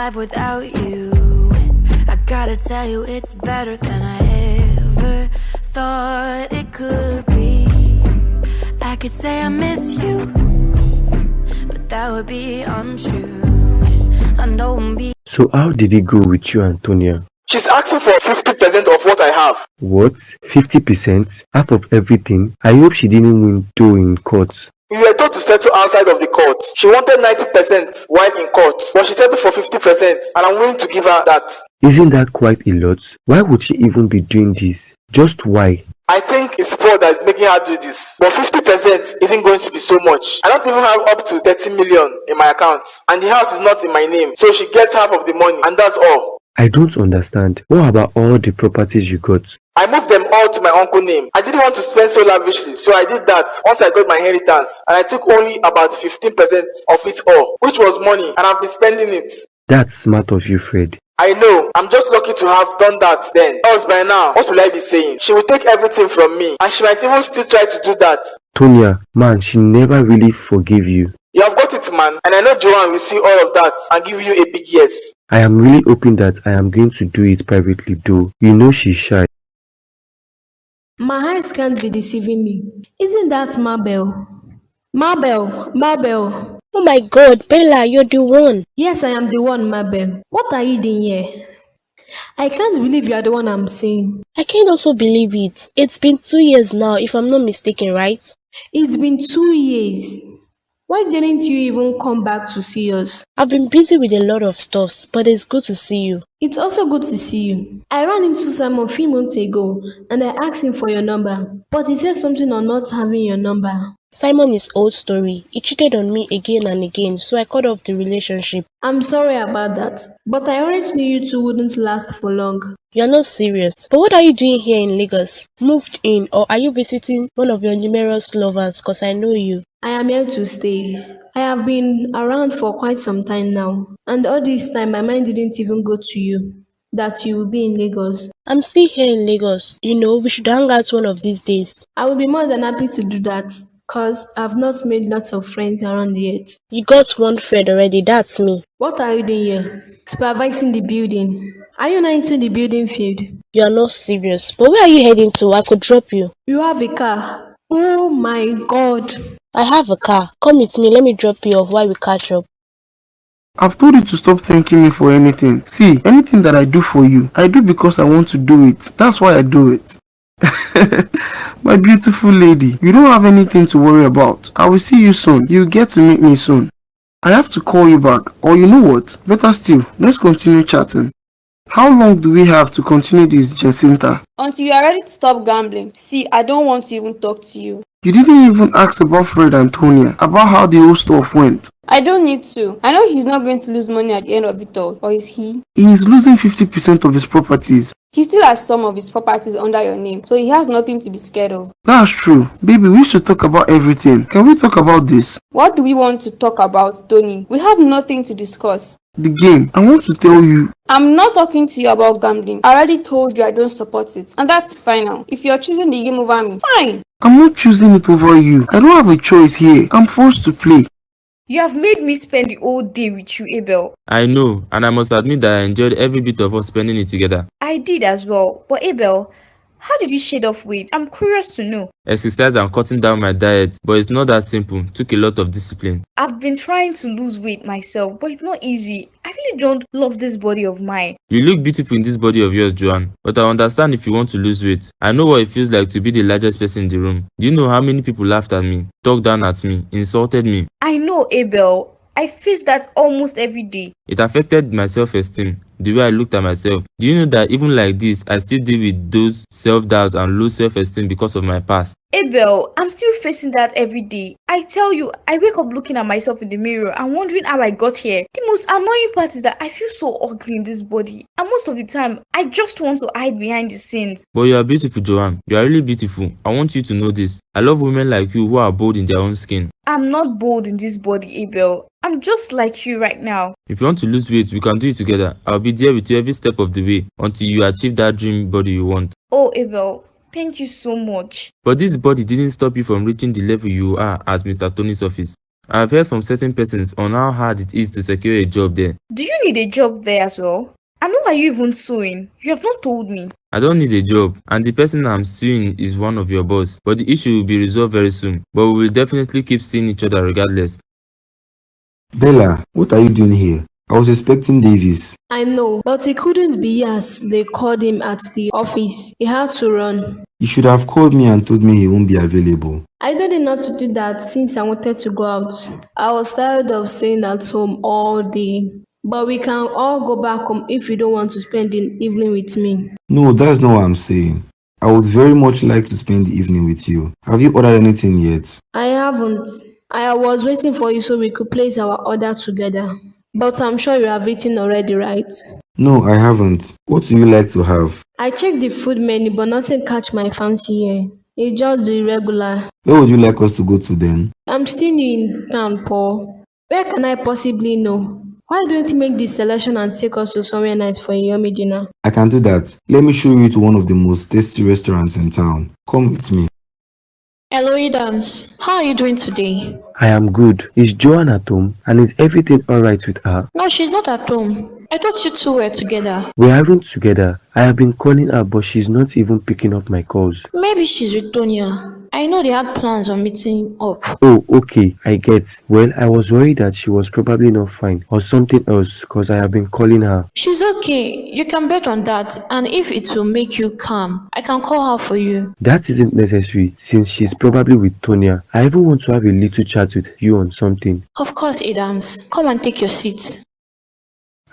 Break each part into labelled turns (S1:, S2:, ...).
S1: survive without you. I gotta tell you, it's better than I ever thought it could be. I could say I miss you, but that would be untrue. I know I'm being.
S2: So how did it go with you, Antonia?
S3: She's asking for 50% of what I have.
S2: What? 50%? Half of everything? I hope she didn't win though in court.
S3: We were told to settle outside of the court. She wanted 90% while in court, but she settled for 50%, and I'm willing to give her that.
S2: Isn't that quite a lot? Why would she even be doing this? Just why?
S3: I think it's sport that is making her do this. But 50% isn't going to be so much. I don't even have up to 30 million in my account. And the house is not in my name. So she gets half of the money, and that's all.
S2: I don't understand. What about all the properties you got?
S3: I moved them all to my uncle's name. I didn't want to spend so lavishly, so I did that once I got my inheritance. And I took only about 15% of it all, which was money, and I've been spending it.
S2: That's smart of you, Fred.
S3: I know. I'm just lucky to have done that then. Else by now, what will I be saying? She will take everything from me, and she might even still try to do that.
S2: Tonya, man, she never really forgave you.
S3: You have got it, man, and I know Joanne will see all of that and give you a big yes.
S2: I am really hoping that I am going to do it privately though. You know she's shy.
S4: My eyes can't be deceiving me. Isn't that Mabel? Mabel.
S5: Oh my God, Bella, you're the one.
S4: Yes, I am the one, Mabel. What are you doing here? I can't believe you are the one I'm seeing.
S5: I can't also believe it. It's been 2 years now, if I'm not mistaken, right?
S4: It's been 2 years. Why didn't you even come back to see us?
S5: I've been busy with a lot of stuff, but it's good to see you.
S4: It's also good to see you. I ran into Simon a few months ago and I asked him for your number, but he said something on not having your number.
S5: Simon is old story. He cheated on me again and again, so I cut off the relationship.
S4: I'm sorry about that, but I always knew you two wouldn't last for long.
S5: You're not serious. But what are you doing here in Lagos? Moved in, or are you visiting one of your numerous lovers? Cause I know you.
S4: I am here to stay. I have been around for quite some time now, and all this time my mind didn't even go to you, that you will be in Lagos.
S5: I'm still here in Lagos. You know, we should hang out one of these days.
S4: I will be more than happy to do that, cause I've not made lots of friends around yet.
S5: You got one friend already, that's me.
S4: What are you doing here? Supervising the building. Are you not into the building field?
S5: You are not serious. But where are you heading to? I could drop you.
S4: You have a car. Oh my God.
S5: I have a car. Come with me, let me drop you off while we catch up.
S6: I've told you to stop thanking me for anything. See, anything that I do for you, I do because I want to do it. That's why I do it. My beautiful lady, you don't have anything to worry about. I will see you soon. You'll get to meet me soon. I have to call you back. Or you know what? Better still, let's continue chatting. How long do we have to continue this, Jacinta?
S7: Until you are ready to stop gambling. See, I don't want to even talk to you.
S6: You didn't even ask about Fred and Tonya, about how the whole stuff went.
S7: I don't need to. I know he's not going to lose money at the end of it all. Or is he?
S6: He is losing 50% of his properties.
S7: He still has some of his properties under your name, so he has nothing to be scared of.
S6: That's true. Baby, we should talk about everything. Can we talk about this?
S7: What do we want to talk about, Tony? We have nothing to discuss.
S6: The game. I want to tell you.
S7: I'm not talking to you about gambling. I already told you I don't support it. And that's final. If you're choosing the game over me, fine.
S6: I'm not choosing it over you. I don't have a choice here. I'm forced to play.
S8: You have made me spend the whole day with you, Abel.
S9: I know, and I must admit that I enjoyed every bit of us spending it together.
S8: I did as well. But Abel, how did you shed off weight? I'm curious to know.
S9: Exercise and cutting down my diet, but it's not that simple. Took a lot of discipline.
S8: I've been trying to lose weight myself, but it's not easy. I really don't love this body of mine.
S9: You look beautiful in this body of yours, Joanne. But I understand if you want to lose weight. I know what it feels like to be the largest person in the room. Do you know how many people laughed at me, talked down at me, insulted me?
S8: I know, Abel. I face that almost every day.
S9: It affected my self-esteem, the way I looked at myself. Do you know that even like this, I still deal with those self-doubts and low self-esteem because of my past?
S8: Abel, I'm still facing that every day. I tell you, I wake up looking at myself in the mirror and wondering how I got here. The most annoying part is that I feel so ugly in this body. And most of the time, I just want to hide behind the scenes.
S9: But you are beautiful, Joanne. You are really beautiful. I want you to know this. I love women like you who are bold in their own skin.
S8: I'm not bold in this body, Abel. I'm just like you right now.
S9: If you want to lose weight, we can do it together. I'll be there with you every step of the way until you achieve that dream body you want.
S8: Oh, Abel, thank you so much.
S9: But this body didn't stop you from reaching the level you are at Mr. Tony's office. I've heard from certain persons on how hard it is to secure a job there.
S8: Do you need a job there as well? And who are you even suing? You have not told me.
S9: I don't need a job, and the person I'm suing is one of your boss, but the issue will be resolved very soon. But we will definitely keep seeing each other regardless.
S2: Bella, what are you doing here? I was expecting Davis.
S4: I know, but he couldn't be as they called him at the office. He had to run.
S2: You should have called me and told me he won't be available.
S4: I decided not to do that since I wanted to go out. I was tired of staying at home all day. But we can all go back home if you don't want to spend the evening with me.
S2: No, that's not what I'm saying. I would very much like to spend the evening with you. Have you ordered anything yet?
S4: I haven't. I was waiting for you so we could place our order together. But I'm sure you have eaten already, right?
S2: No, I haven't. What do you like to have?
S4: I checked the food menu, but nothing catch my fancy here. It's just the regular.
S2: Where would you like us to go to then?
S4: I'm still new in town, Paul. Where can I possibly know? Why don't you make this selection and take us to somewhere nice for a yummy dinner?
S2: I can do that. Let me show you to one of the most tasty restaurants in town. Come with me.
S10: Hello, Adams. How are you doing today?
S2: I am good. Is Joanne at home? And is everything alright with her?
S10: No, she's not at home. I thought you two were together.
S2: We aren't together. I have been calling her, but she's not even picking up my calls.
S10: Maybe she's with Tonya. I know they had plans on meeting up.
S2: Oh, okay, I get. Well, I was worried that she was probably not fine or something else because I have been calling her.
S10: She's okay. You can bet on that. And if it will make you calm, I can call her for you.
S2: That isn't necessary since she's probably with Tonya. I even want to have a little chat with you on something.
S10: Of course, Adams. Come and take your seat.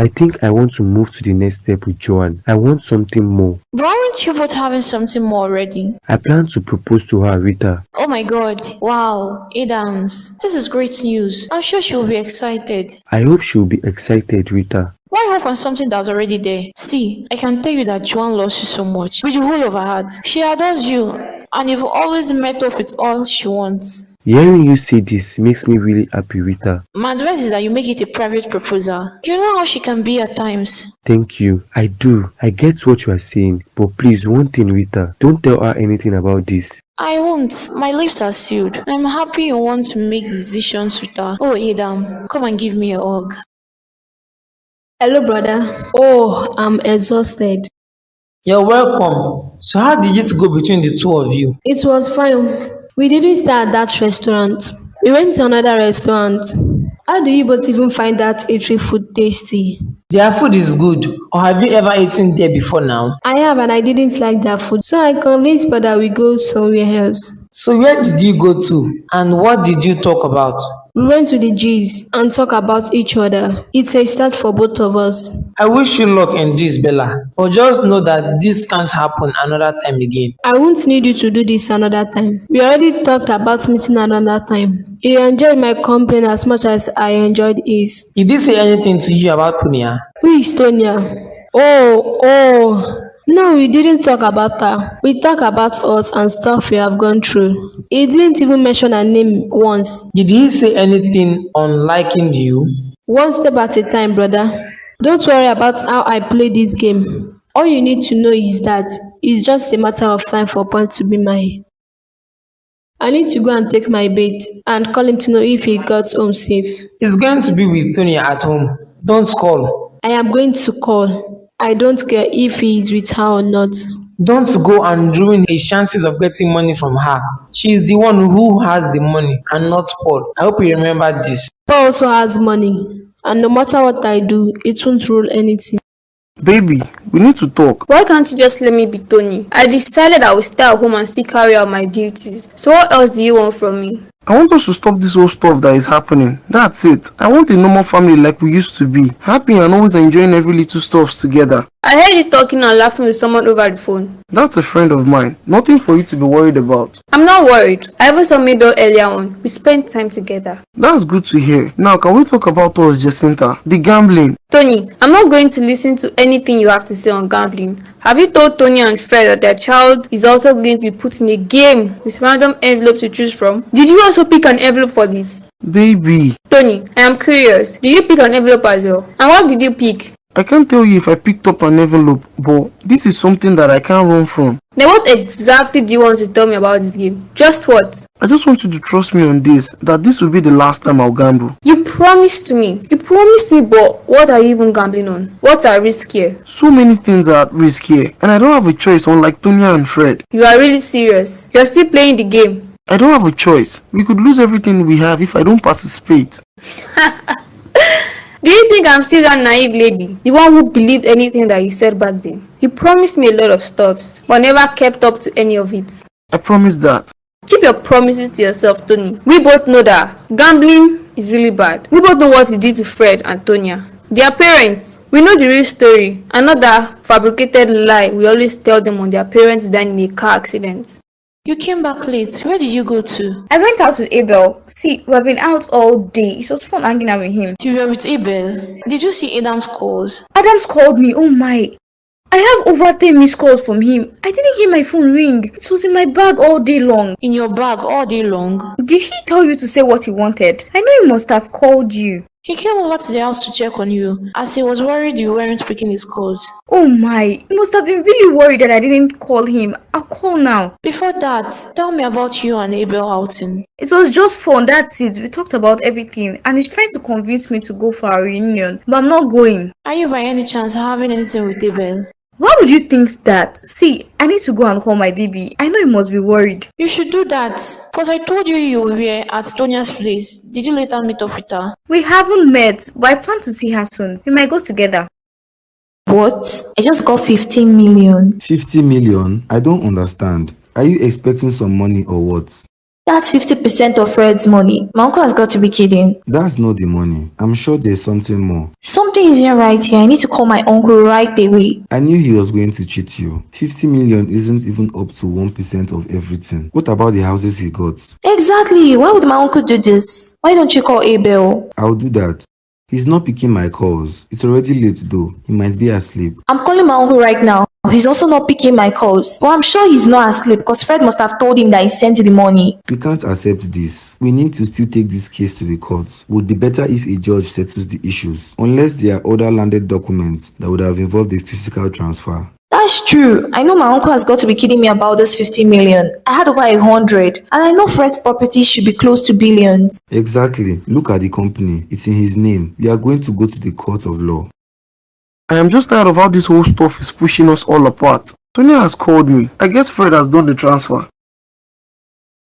S2: I think I want to move to the next step with Joanne. I want something more.
S10: But aren't you both having something more already?
S2: I plan to propose to her, Rita.
S10: Oh my god. Wow, Adams. This is great news. I'm sure she'll be excited.
S2: I hope she'll be excited, Rita.
S10: Why hope on something that's already there? See, I can tell you that Joanne loves you so much. With the whole of her heart. She adores you. And you've always met up with all she wants.
S2: Hearing you say this makes me really happy, Rita.
S10: My advice is that you make it a private proposal. You know how she can be at times.
S2: Thank you. I do. I get what you are saying. But please, one thing, Rita. Don't tell her anything about this.
S10: I won't. My lips are sealed. I'm happy you want to make decisions with her. Oh, Adam, come and give me a hug.
S4: Hello, brother. Oh, I'm exhausted.
S11: You're welcome. So how did it go between the two of you?
S4: It was fine. We didn't stay at that restaurant. We went to another restaurant. How do you both even find that eatery food tasty?
S11: Their food is good. Or have you ever eaten there before now?
S4: I have, and I didn't like that food. So I convinced brother we go somewhere else.
S11: So where did you go to? And what did you talk about?
S4: We went to the G's and talk about each other. It's a start for both of us.
S11: I wish you luck in this, Bella. But just know that this can't happen another time again.
S4: I won't need you to do this another time. We already talked about meeting another time. He enjoyed my company as much as I enjoyed his.
S11: Did he say anything to you about Tonya?
S4: Who is Tonya? Oh. No, we didn't talk about her. We talked about us and stuff we have gone through. He didn't even mention her name once.
S11: Did he say anything on liking you?
S4: One step at a time, brother. Don't worry about how I play this game. All you need to know is that it's just a matter of time for Paul to be mine. I need to go and take my bait and call him to know if he got home safe.
S11: He's going to be with Tonya at home. Don't call.
S4: I am going to call. I don't care if he is with her or not.
S11: Don't go and ruin his chances of getting money from her. She is the one who has the money and not Paul. I hope you remember this.
S4: Paul also has money. And no matter what I do, it won't rule anything.
S6: Baby, we need to talk.
S7: Why can't you just let me be Tony? I decided I will stay at home and still carry out my duties. So what else do you want from me?
S6: I want us to stop this whole stuff that is happening. That's it. I want a normal family like we used to be. Happy and always enjoying every little stuff together.
S7: I heard you talking and laughing with someone over the phone.
S6: That's a friend of mine. Nothing for you to be worried about.
S7: I'm not worried. I even saw Mabel earlier on. We spent time together.
S6: That's good to hear. Now can we talk about us, Jacinta? The gambling.
S7: Tony, I'm not going to listen to anything you have to say on gambling. Have you told Tony and Fred that their child is also going to be put in a game with random envelopes to choose from? Did you also pick an envelope for this?
S6: Baby.
S7: Tony, I am curious. Did you pick an envelope as well? And what did you pick?
S6: I can't tell you if I picked up an envelope, but this is something that I can't run from.
S7: Then what exactly do you want to tell me about this game? Just what?
S6: I just want you to trust me on this, that this will be the last time I'll gamble.
S7: You promised me, but what are you even gambling on? What's at risk here?
S6: So many things are at risk here, and I don't have a choice unlike Tonya and Fred.
S7: You are really serious? You're still playing the game?
S6: I don't have a choice. We could lose everything we have if I don't participate.
S7: Do you think I'm still that naive lady? The one who believed anything that you said back then? You promised me a lot of stuffs, but never kept up to any of it.
S6: I promise that.
S7: Keep your promises to yourself, Tony. We both know that gambling is really bad. We both know what it did to Fred and Tonya. Their parents. We know the real story, and not that fabricated lie we always tell them on their parents dying in a car accident.
S10: You came back late. Where did you go to?
S8: I went out with Abel. See, we've been out all day. It was fun hanging out with him.
S10: You were with Abel. Did you see Adam's calls?
S8: Adams called me. Oh my. I have over 10 missed calls from him. I didn't hear my phone ring. It was in my bag all day long.
S10: In your bag all day long?
S8: Did he tell you to say what he wanted? I know he must have called you.
S10: He came over to the house to check on you, as he was worried you weren't picking his calls.
S8: Oh my, he must have been really worried that I didn't call him. I'll call now.
S10: Before that, tell me about you and Abel outing.
S8: It was just fun, that's it. We talked about everything, and he's trying to convince me to go for our reunion, but I'm not going.
S10: Are you by any chance having anything with Abel?
S8: Why would you think that? See, I need to go and call my baby. I know he must be worried.
S10: You should do that, because I told you were at Tonia's place. Did you later meet up with her?
S8: We haven't met, but I plan to see her soon. We might go together.
S12: What? I just got 15 million.
S13: 50 million? I don't understand. Are you expecting some money or what?
S12: That's 50% of Fred's money. My uncle has got to be kidding.
S13: That's not the money. I'm sure there's something more.
S12: Something isn't right here. I need to call my uncle right away.
S13: I knew he was going to cheat you. 50 million isn't even up to 1% of everything. What about the houses he got?
S12: Exactly. Why would my uncle do this? Why don't you call Abel?
S13: I'll do that. He's not picking my calls. It's already late though. He might be asleep.
S12: I'm calling my uncle right now. He's also not picking my calls. But I'm sure he's not asleep because Fred must have told him that he sent the money.
S13: We can't accept this. We need to still take this case to the court. Would be better if a judge settles the issues. Unless there are other landed documents that would have involved a physical transfer.
S12: That's true. I know my uncle has got to be kidding me about this 50 million. I had over 100. And I know Fred's property should be close to billions.
S13: Exactly. Look at the company. It's in his name. We are going to go to the court of law.
S6: I am just tired of how this whole stuff is pushing us all apart. Tonya has called me. I guess Fred has done the transfer.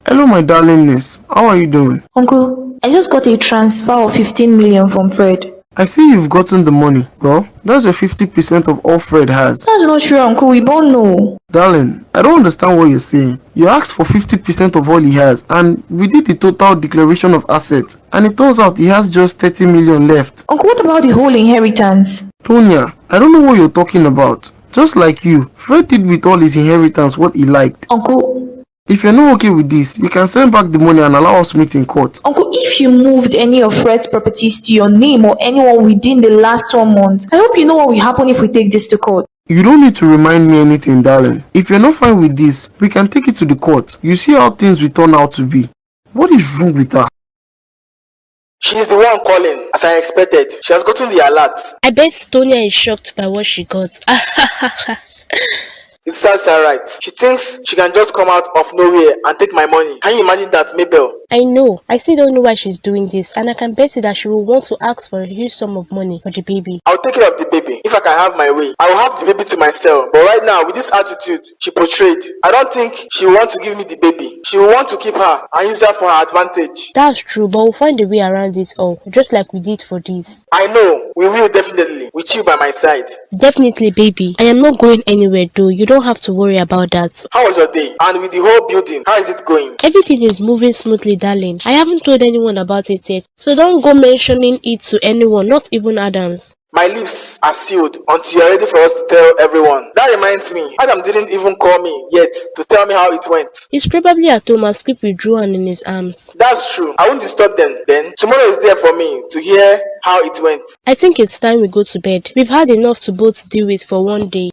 S6: Hello, my darlingness. How are you doing?
S12: Uncle, I just got a transfer of 15 million from Fred.
S6: I see you've gotten the money. Well, that's your 50% of all Fred has.
S12: That's not true, Uncle. We both know.
S6: Darling, I don't understand what you're saying. You asked for 50% of all he has, and we did the total declaration of assets, and it turns out he has just 30 million left.
S12: Uncle, what about the whole inheritance?
S6: Tonya, I don't know what you're talking about. Just like you, Fred did with all his inheritance what he liked.
S12: Uncle,
S6: if you're not okay with this, you can send back the money and allow us meet in court.
S12: Uncle, if you moved any of Fred's properties to your name or anyone within the last 1 month, I hope you know what will happen if we take this to court.
S6: You don't need to remind me anything, darling. If you're not fine with this, we can take it to the court. You see how things will turn out to be. What is wrong with her?
S3: She's the one calling, as I expected. She has gotten the alert.
S5: I bet Tonya is shocked by what she got.
S3: It serves her right. She thinks she can just come out of nowhere and take my money. Can you imagine that, Mabel?
S5: I know. I still don't know why she's doing this, and I can bet you that she will want to ask for a huge sum of money for the baby.
S3: I'll take care of the baby. If I can have my way, I will have the baby to myself. But right now, with this attitude she portrayed, I don't think she will want to give me the baby. She will want to keep her and use her for her advantage.
S5: That's true, but we'll find a way around it all, just like we did for this.
S3: I know. We will definitely. With you by my side.
S5: Definitely, baby. I am not going anywhere though. You don't have to worry about that.
S3: How was your day? And with the whole building, how is it going?
S5: Everything is moving smoothly, darling. I haven't told anyone about it yet, so don't go mentioning it to anyone, not even Adams.
S3: My lips are sealed until you are ready for us to tell everyone. That reminds me, Adam didn't even call me yet to tell me how it went.
S5: He's probably at home asleep with Joanne in his arms.
S3: That's true. I won't disturb them then. Tomorrow is there for me to hear how it went.
S5: I think it's time we go to bed. We've had enough to both deal with for one day.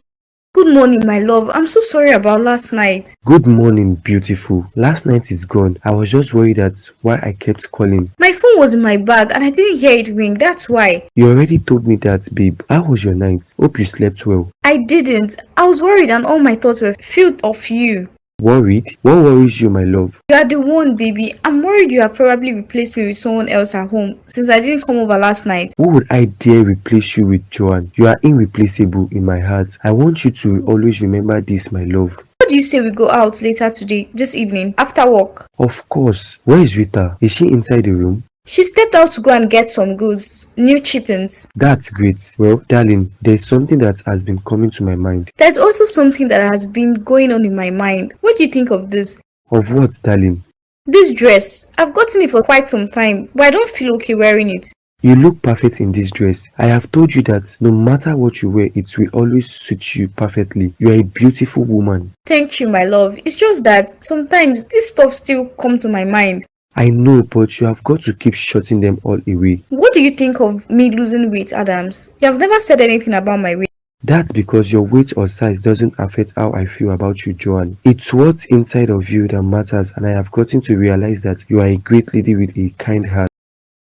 S8: Good morning, my love. I'm so sorry about last night.
S2: Good morning, beautiful. Last night is gone. I was just worried that's why I kept calling.
S8: My phone was in my bag and I didn't hear it ring. That's why.
S2: You already told me that, babe. How was your night? Hope you slept well.
S8: I didn't. I was worried and all my thoughts were filled of you.
S2: Worried? What worries you, my love?
S8: You are the one, baby. I'm worried you have probably replaced me with someone else at home since I didn't come over last night.
S2: Who would I dare replace you with, Joanne? You are irreplaceable in my heart. I want you to always remember this, my love.
S8: What do you say we go out later today, this evening, after work?
S2: Of course. Where is Rita? Is she inside the room?
S8: She stepped out to go and get some goods, new chippings.
S2: That's great. Well, darling, there's something that has been coming to my mind.
S8: There's also something that has been going on in my mind. What do you think of this?
S2: Of what, darling?
S8: This dress. I've gotten it for quite some time, but I don't feel okay wearing it.
S2: You look perfect in this dress. I have told you that no matter what you wear, it will always suit you perfectly. You are a beautiful woman.
S8: Thank you, my love. It's just that sometimes this stuff still comes to my mind.
S2: I know, but you have got to keep shutting them all away.
S8: What do you think of me losing weight, Adams? You have never said anything about my weight.
S2: That's because your weight or size doesn't affect how I feel about you, Joanne. It's what's inside of you that matters, and I have gotten to realize that you are a great lady with a kind heart.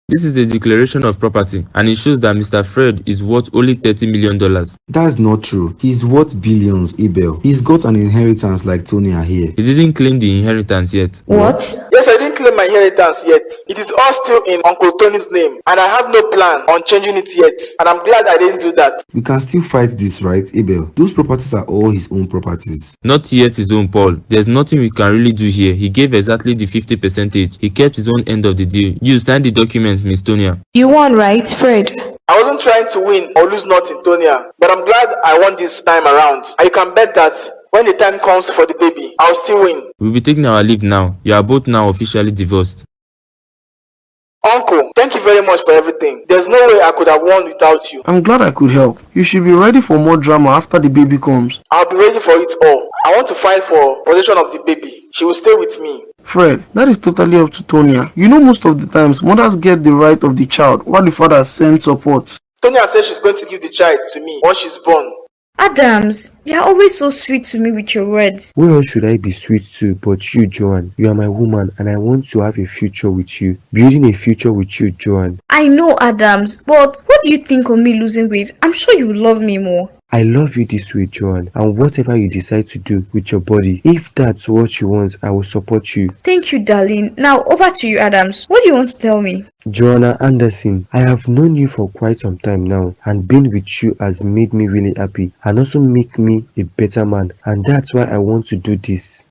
S9: This is a declaration of property, and it shows that Mr. Fred is worth only $30 million.
S13: That's not true. He's worth billions, Abel. He's got an inheritance like Tonya here.
S9: He didn't claim the inheritance yet.
S3: What? Yes, I didn't claim my inheritance yet. It is all still in Uncle Tony's name, and I have no plan on changing it yet. And I'm glad I didn't do that.
S13: We can still fight this, right, Abel? Those properties are all his own properties.
S9: Not yet his own, Paul. There's nothing we can really do here. He gave exactly the 50%. He kept his own end of the deal. You signed the documents, Miss Tonya.
S4: You won, right, Fred?
S3: I wasn't trying to win or lose nothing, Tonya, but I'm glad I won this time around. And you can bet that when the time comes for the baby, I'll still win.
S9: We'll be taking our leave now. You are both now officially divorced.
S3: Uncle, thank you very much for everything. There's no way I could have won without you.
S6: I'm glad I could help. You should be ready for more drama after the baby comes.
S3: I'll be ready for it all. I want to fight for possession of the baby. She will stay with me.
S6: Fred, that is totally up to Tonya. You know, most of the times, mothers get the right of the child while the father sends support.
S3: Tonya said she's going to give the child to me once she's born.
S8: Adams, you're always so sweet to me with your words.
S2: Where else should I be sweet to but you, Joanne? You are my woman and I want to have a future with you. Building a future with you, Joanne.
S8: I know, Adams, but what do you think of me losing weight? I'm sure you will love me more.
S2: I love you this way, Joanne, and whatever you decide to do with your body, if that's what you want, I will support you.
S8: Thank you, darling. Now, over to you, Adams. What do you want to tell me?
S2: Joanna Anderson, I have known you for quite some time now, and being with you has made me really happy and also make me a better man, and that's why I want to do this.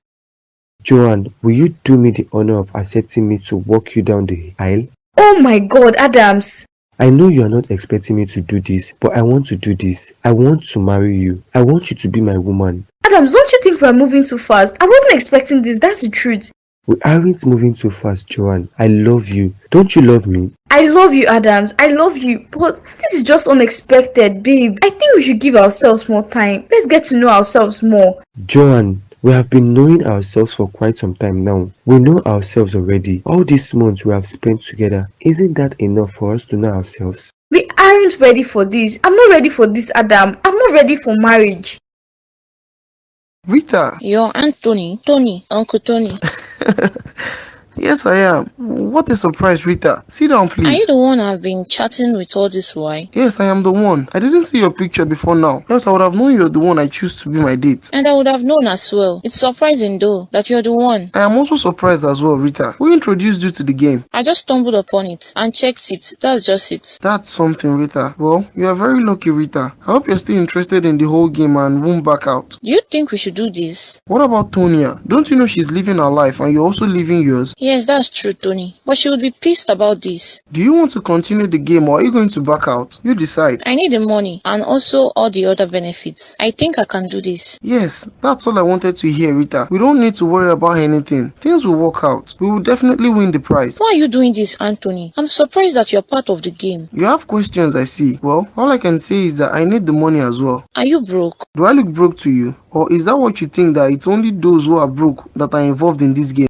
S2: Joanne, will you do me the honor of accepting me to walk you down the aisle?
S8: Oh my God, Adams!
S2: I know you are not expecting me to do this, but I want to do this. I want to marry you. I want you to be my woman.
S8: Adams, don't you think we are moving too fast? I wasn't expecting this, that's the truth.
S2: We aren't moving too fast, Joanne. I love you. Don't you love me?
S8: I love you, Adams. I love you. But this is just unexpected, babe. I think we should give ourselves more time. Let's get to know ourselves more.
S2: Joanne, we have been knowing ourselves for quite some time now. We know ourselves already. All these months we have spent together. Isn't that enough for us to know ourselves?
S8: We aren't ready for this. I'm not ready for this, Adam. I'm not ready for marriage.
S6: Rita.
S5: Your Aunt Tony, Uncle Tony.
S6: Yes, I am. What a surprise, Rita. Sit down, please.
S5: Are you the one I've been chatting with all this while?
S6: Yes, I am the one. I didn't see your picture before now. Else I would have known you're the one I choose to be my date.
S5: And I would have known as well. It's surprising though, that you're the one.
S6: I am also surprised as well, Rita. Who introduced you to the game?
S5: I just stumbled upon it and checked it. That's just it.
S6: That's something, Rita. Well, you are very lucky, Rita. I hope you're still interested in the whole game and won't back out.
S5: Do you think we should do this?
S6: What about Tonya? Don't you know she's living her life and you're also living yours?
S5: Yes, that's true, Tony. But she would be pissed about this.
S6: Do you want to continue the game or are you going to back out? You decide.
S5: I need the money and also all the other benefits. I think I can do this.
S6: Yes, that's all I wanted to hear, Rita. We don't need to worry about anything. Things will work out. We will definitely win the prize.
S5: Why are you doing this, Anthony? I'm surprised that you're part of the game.
S6: You have questions, I see. Well, all I can say is that I need the money as well.
S5: Are you broke?
S6: Do I look broke to you? Or is that what you think, that it's only those who are broke that are involved in this game?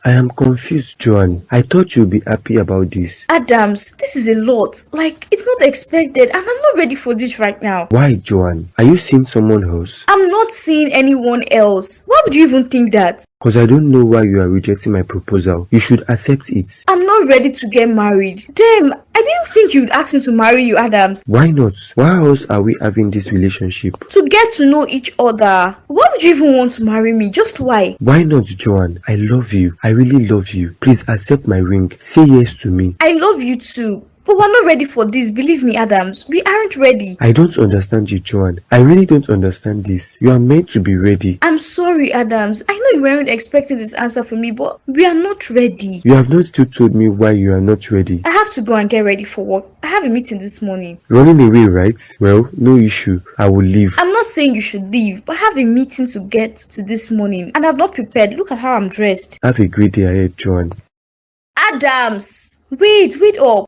S2: I am confused, Joanne. I thought you'd be happy about this.
S8: Adams, this is a lot. Like, it's not expected, and I'm not ready for this right now.
S2: Why, Joanne? Are you seeing someone else?
S8: I'm not seeing anyone else. Why would you even think that?
S2: Cause I don't know why you are rejecting my proposal. You should accept it.
S8: I'm not ready to get married. Damn, I didn't think you'd ask me to marry you, Adams.
S2: Why not? Why else are we having this relationship?
S8: To get to know each other. Why would you even want to marry me? Just why?
S2: Why not, Joanne? I love you. I really love you. Please accept my ring. Say yes to me.
S8: I love you too. But we're not ready for this, believe me, Adams. We aren't ready.
S2: I don't understand you, Joanne. I really don't understand this. You are meant to be ready.
S8: I'm sorry, Adams. I know you weren't expecting this answer from me, but we are not ready.
S2: You have not still told me why you are not ready.
S8: I have to go and get ready for work. I have a meeting this morning.
S2: Running away, right? Well, no issue. I will leave.
S8: I'm not saying you should leave, but I have a meeting to get to this morning, and I'm not prepared. Look at how I'm dressed.
S2: Have a great day ahead, Joanne.
S8: Adams! Wait up.